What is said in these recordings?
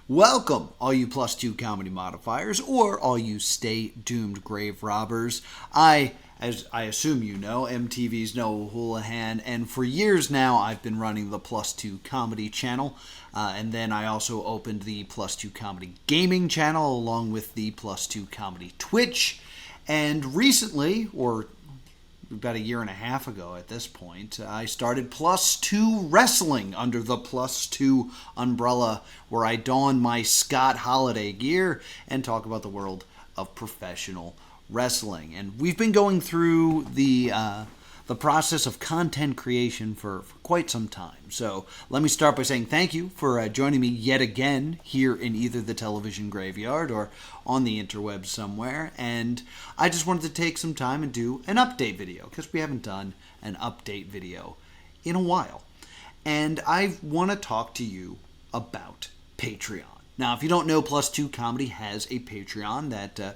Welcome, all you plus two comedy modifiers, or all you stay doomed grave robbers. As I assume you know, MTV's Noah Houlihan, and for years now I've been running the Plus Two Comedy channel, and then I also opened the Plus Two Comedy Gaming channel along with the Plus Two Comedy Twitch. And recently, or about a year and a half ago at this point, I started Plus Two Wrestling under the Plus Two umbrella, where I don my Scott Holiday gear and talk about the world of professional wrestling. And we've been going through the process of content creation for quite some time. So let me start by saying thank you for joining me yet again here in either the television graveyard or on the interwebs somewhere. And I just wanted to take some time and do an update video because we haven't done an update video in a while. And I want to talk to you about Patreon. Now, if you don't know, Plus Two Comedy has a Patreon that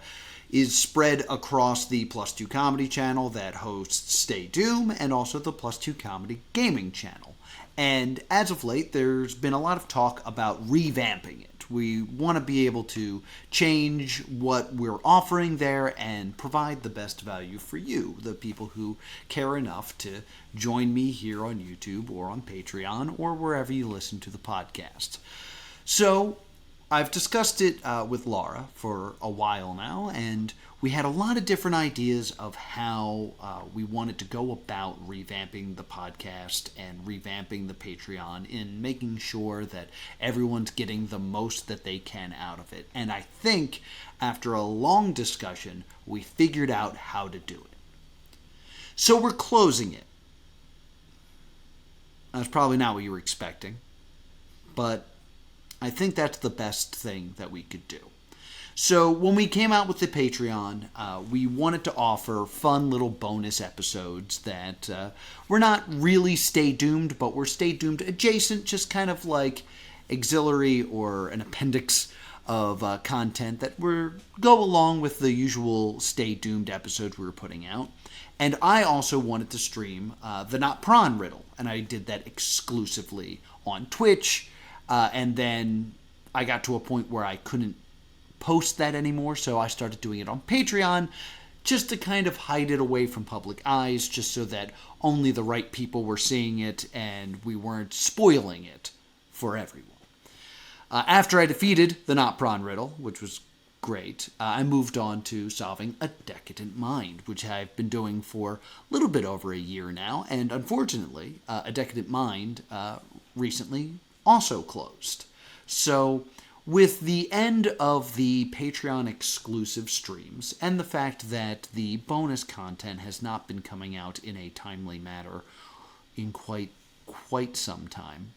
is spread across the Plus Two Comedy channel that hosts Stay Doom and also the Plus Two Comedy Gaming channel. And as of late, there's been a lot of talk about revamping it. We want to be able to change what we're offering there and provide the best value for you, the people who care enough to join me here on YouTube or on Patreon or wherever you listen to the podcast. So I've discussed it with Laura for a while now, and we had a lot of different ideas of how we wanted to go about revamping the podcast and revamping the Patreon in making sure that everyone's getting the most that they can out of it. And I think after a long discussion, we figured out how to do it. So we're closing it. That's probably not what you were expecting, but I think that's the best thing that we could do. So when we came out with the Patreon, we wanted to offer fun little bonus episodes that were not really Stay Doomed, but were Stay Doomed adjacent, just kind of like auxiliary or an appendix of content that go along with the usual Stay Doomed episodes we were putting out. And I also wanted to stream the Not Prawn Riddle, and I did that exclusively on Twitch. And then I got to a point where I couldn't post that anymore, so I started doing it on Patreon just to kind of hide it away from public eyes, just so that only the right people were seeing it and we weren't spoiling it for everyone. After I defeated the Not Prawn Riddle, which was great, I moved on to solving A Decadent Mind, which I've been doing for a little bit over a year now, and unfortunately, A Decadent Mind recently also closed. So with the end of the Patreon exclusive streams and the fact that the bonus content has not been coming out in a timely manner in quite some time,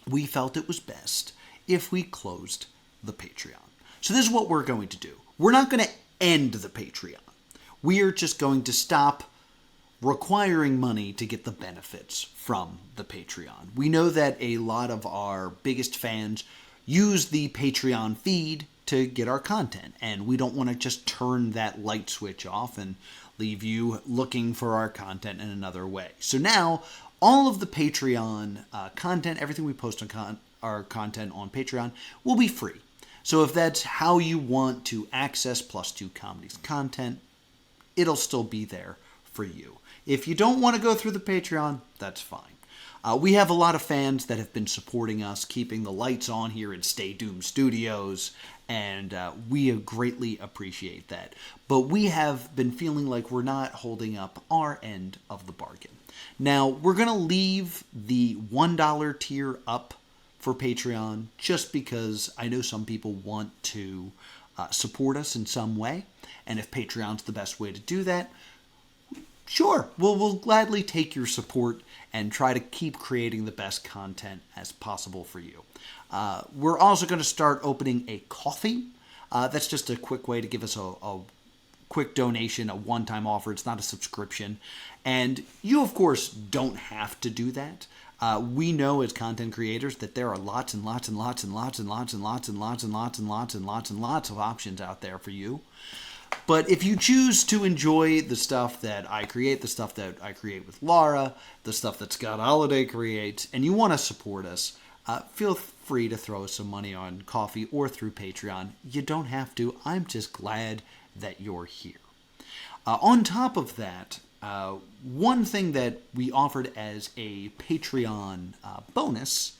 we felt it was best if we closed the Patreon. So this is what we're going to do. We're not going to end the Patreon. We are just going to stop requiring money to get the benefits from the Patreon. We know that a lot of our biggest fans use the Patreon feed to get our content, and we don't want to just turn that light switch off and leave you looking for our content in another way. So now, all of the Patreon content, everything we post on our content on Patreon, will be free. So if that's how you want to access Plus Two Comedy's content, it'll still be there for you. If you don't want to go through the Patreon, that's fine. We have a lot of fans that have been supporting us, keeping the lights on here at Stay Doom Studios, and we greatly appreciate that. But we have been feeling like we're not holding up our end of the bargain. Now, we're going to leave the $1 tier up for Patreon just because I know some people want to support us in some way, and if Patreon's the best way to do that, sure, we'll gladly take your support and try to keep creating the best content as possible for you. We're also going to start opening a coffee. That's just a quick way to give us a quick donation, a one-time offer. It's not a subscription. And you, of course, don't have to do that. We know as content creators that there are lots and lots and lots and lots and lots and lots and lots and lots and lots and lots and lots of options out there for you. But if you choose to enjoy the stuff that I create, the stuff that I create with Laura, the stuff that Scott Holiday creates, and you want to support us, feel free to throw us some money on Coffee or through Patreon. You don't have to. I'm just glad that you're here. On top of that, one thing that we offered as a Patreon bonus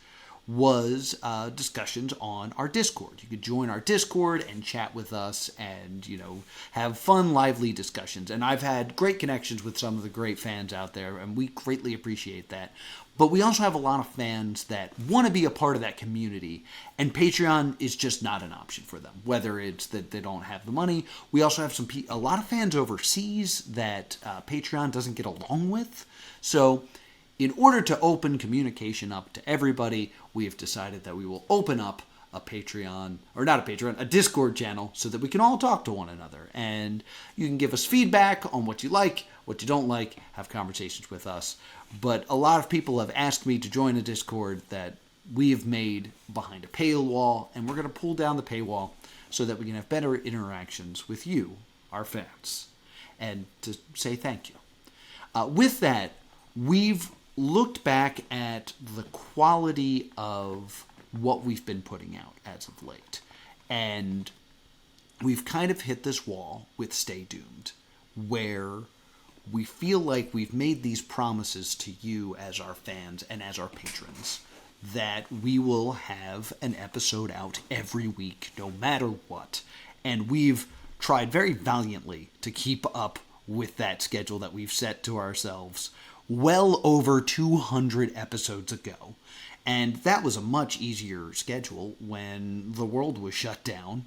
was discussions on our Discord. You could join our Discord and chat with us and, have fun, lively discussions. And I've had great connections with some of the great fans out there, and we greatly appreciate that. But we also have a lot of fans that want to be a part of that community, and Patreon is just not an option for them, whether it's that they don't have the money. We also have a lot of fans overseas that Patreon doesn't get along with. So in order to open communication up to everybody, we have decided that we will open up a Discord channel so that we can all talk to one another. And you can give us feedback on what you like, what you don't like, have conversations with us. But a lot of people have asked me to join a Discord that we have made behind a paywall, and we're going to pull down the paywall so that we can have better interactions with you, our fans, and to say thank you. With that, we've looked back at the quality of what we've been putting out as of late. And we've kind of hit this wall with Stay Doomed, where we feel like we've made these promises to you as our fans and as our patrons that we will have an episode out every week, no matter what. And we've tried very valiantly to keep up with that schedule that we've set to ourselves well over 200 episodes ago. And that was a much easier schedule when the world was shut down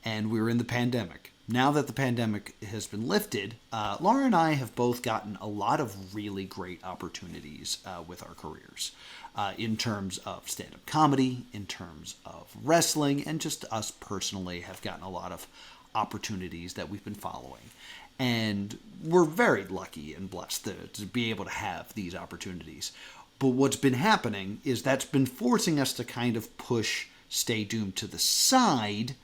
and we were in the pandemic. Now that the pandemic has been lifted, Laura and I have both gotten a lot of really great opportunities with our careers in terms of stand-up comedy, in terms of wrestling, and just us personally have gotten a lot of opportunities that we've been following. And we're very lucky and blessed to be able to have these opportunities. But what's been happening is that's been forcing us to kind of push Stay Doomed to the side.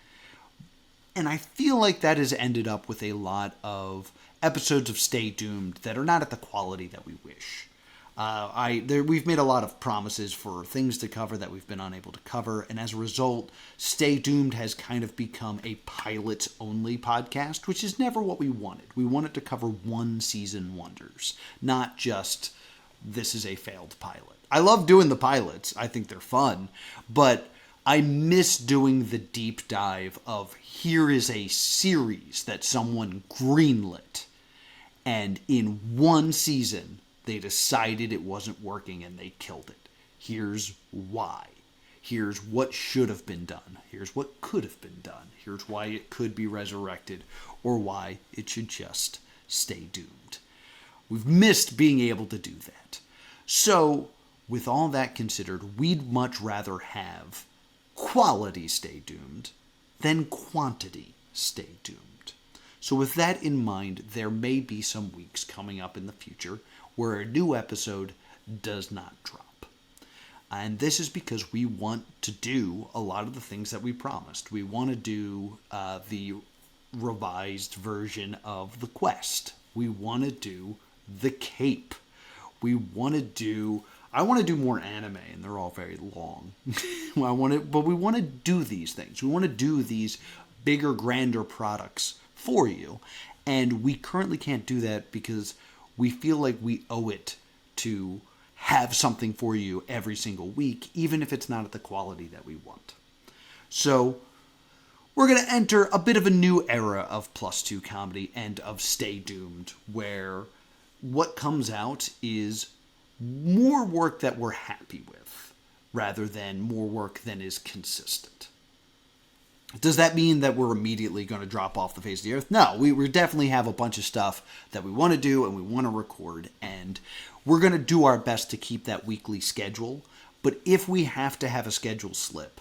And I feel like that has ended up with a lot of episodes of Stay Doomed that are not at the quality that we wish. We've made a lot of promises for things to cover that we've been unable to cover, and as a result, Stay Doomed has kind of become a pilots-only podcast, which is never what we wanted. We wanted to cover one-season wonders, not just this is a failed pilot. I love doing the pilots. I think they're fun, but I miss doing the deep dive of here is a series that someone greenlit, and in one season, they decided it wasn't working and they killed it. Here's why. Here's what should have been done. Here's what could have been done. Here's why it could be resurrected, or why it should just stay doomed. We've missed being able to do that. So, with all that considered, we'd much rather have quality Stay Doomed than quantity Stay Doomed. So with that in mind, there may be some weeks coming up in the future where a new episode does not drop. And this is because we want to do a lot of the things that we promised. We want to do the revised version of The Quest. We want to do The Cape. I want to do more anime, and they're all very long. But we want to do these things. We want to do these bigger, grander products for you. And we currently can't do that because we feel like we owe it to have something for you every single week, even if it's not at the quality that we want. So we're going to enter a bit of a new era of Plus 2 comedy and of Stay Doomed, where what comes out is more work that we're happy with, rather than more work than is consistent. Does that mean that we're immediately going to drop off the face of the earth? No, we definitely have a bunch of stuff that we want to do and we want to record, and we're going to do our best to keep that weekly schedule. But if we have to have a schedule slip,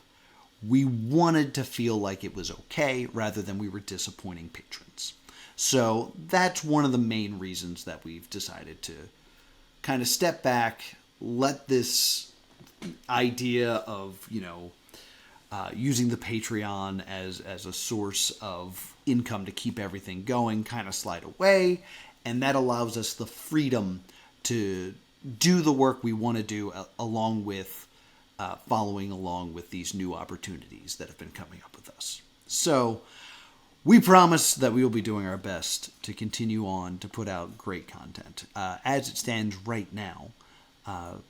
we wanted to feel like it was okay rather than we were disappointing patrons. So that's one of the main reasons that we've decided to kind of step back, let this idea of, using the Patreon as a source of income to keep everything going kind of slide away, and that allows us the freedom to do the work we want to do along with following along with these new opportunities that have been coming up with us. So we promise that we will be doing our best to continue on to put out great content. As it stands right now,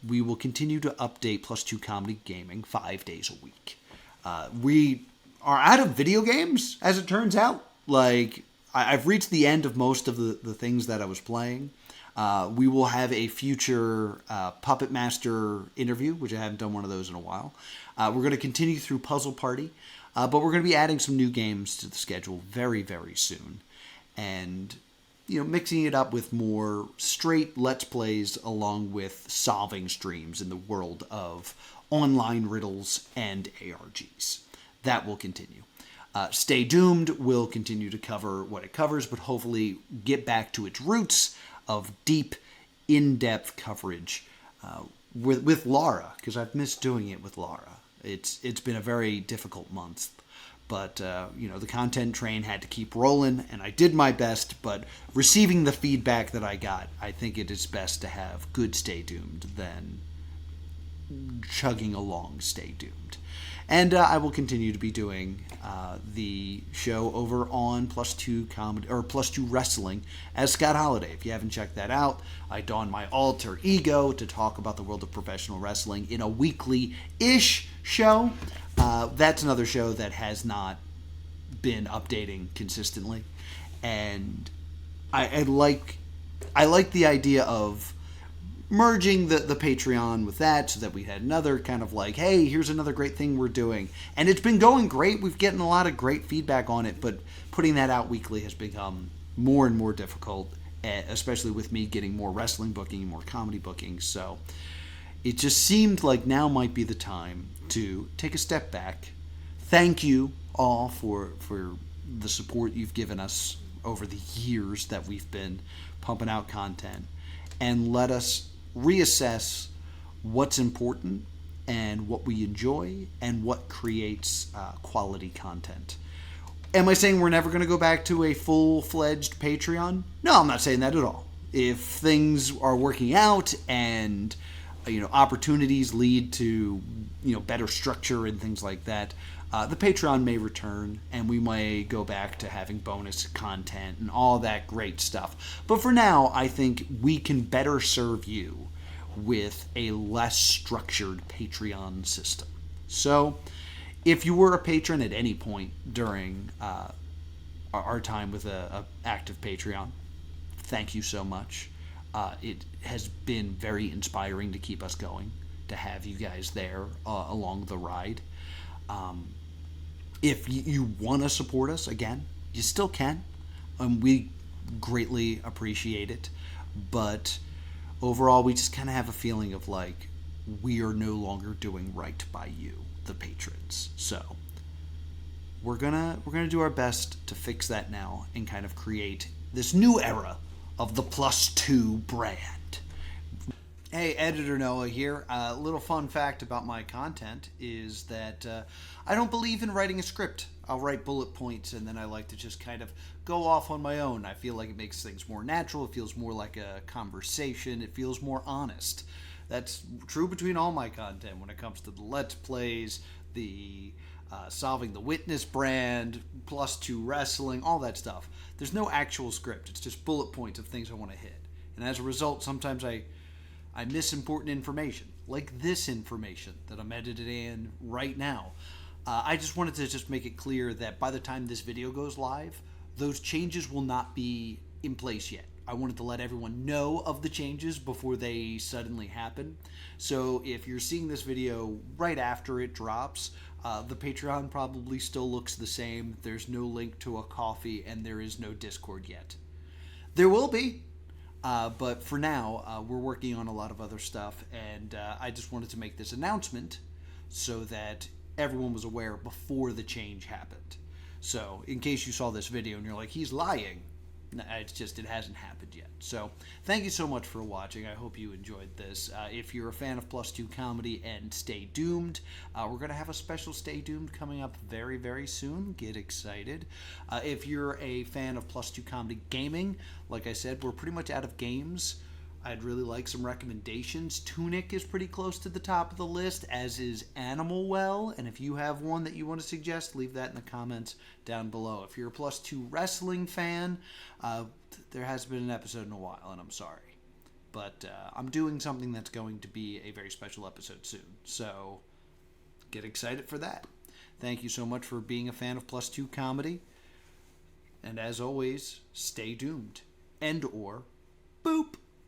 we will continue to update Plus 2 Comedy Gaming 5 days a week. We are out of video games, as it turns out. Like, I've reached the end of most of the things that I was playing. We will have a future Puppet Master interview, which I haven't done one of those in a while. We're going to continue through Puzzle Party, but we're going to be adding some new games to the schedule very, very soon. And, mixing it up with more straight Let's Plays along with solving streams in the world of online riddles and ARGs. That will continue. Stay Doomed will continue to cover what it covers, but hopefully get back to its roots of deep, in-depth coverage with Laura, because I've missed doing it with Laura. It's been a very difficult month, but the content train had to keep rolling, and I did my best. But receiving the feedback that I got, I think it is best to have good Stay Doomed than chugging along Stay Doomed. And I will continue to be doing the show over on Plus 2 Comedy or Plus 2 Wrestling as Scott Holiday. If you haven't checked that out, I don my alter ego to talk about the world of professional wrestling in a weekly-ish show. That's another show that has not been updating consistently, and I like the idea of merging the Patreon with that so that we had another kind of like, hey, here's another great thing we're doing. And it's been going great. We've gotten a lot of great feedback on it, but putting that out weekly has become more and more difficult, especially with me getting more wrestling booking and more comedy booking. So it just seemed like now might be the time to take a step back. Thank you all for the support you've given us over the years that we've been pumping out content, and let us reassess what's important and what we enjoy and what creates quality content. Am I saying we're never going to go back to a full-fledged Patreon? No, I'm not saying that at all. If things are working out and opportunities lead to better structure and things like that, the Patreon may return, and we may go back to having bonus content and all that great stuff. But for now, I think we can better serve you with a less structured Patreon system. So, if you were a patron at any point during our time with a active Patreon, thank you so much. It has been very inspiring to keep us going, to have you guys there along the ride. If you want to support us, again, you still can. We greatly appreciate it. But overall, we just kind of have a feeling of like we are no longer doing right by you, the patrons. So we're gonna do our best to fix that now and kind of create this new era of the Plus 2 brand. Hey, Editor Noah here. A little fun fact about my content is that I don't believe in writing a script. I'll write bullet points, and then I like to just kind of go off on my own. I feel like it makes things more natural. It feels more like a conversation. It feels more honest. That's true between all my content when it comes to the Let's Plays, the Solving the Witness brand, Plus 2 Wrestling, all that stuff. There's no actual script. It's just bullet points of things I want to hit. And as a result, sometimes I miss important information, like this information that I'm edited in right now. I just wanted to just make it clear that by the time this video goes live, those changes will not be in place yet. I wanted to let everyone know of the changes before they suddenly happen. So if you're seeing this video right after it drops, the Patreon probably still looks the same. There's no link to a coffee, and there is no Discord yet. There will be. But for now, we're working on a lot of other stuff, and I just wanted to make this announcement so that everyone was aware before the change happened. So, in case you saw this video and you're like, he's lying, it's just, it hasn't happened yet. So, thank you so much for watching. I hope you enjoyed this. If you're a fan of Plus 2 Comedy and Stay Doomed, we're going to have a special Stay Doomed coming up very, very soon. Get excited. If you're a fan of Plus 2 Comedy Gaming, like I said, we're pretty much out of games. I'd really like some recommendations. Tunic is pretty close to the top of the list, as is Animal Well. And if you have one that you want to suggest, leave that in the comments down below. If you're a Plus 2 wrestling fan, there hasn't been an episode in a while, and I'm sorry. But I'm doing something that's going to be a very special episode soon. So get excited for that. Thank you so much for being a fan of Plus 2 Comedy. And as always, stay doomed. And or boop.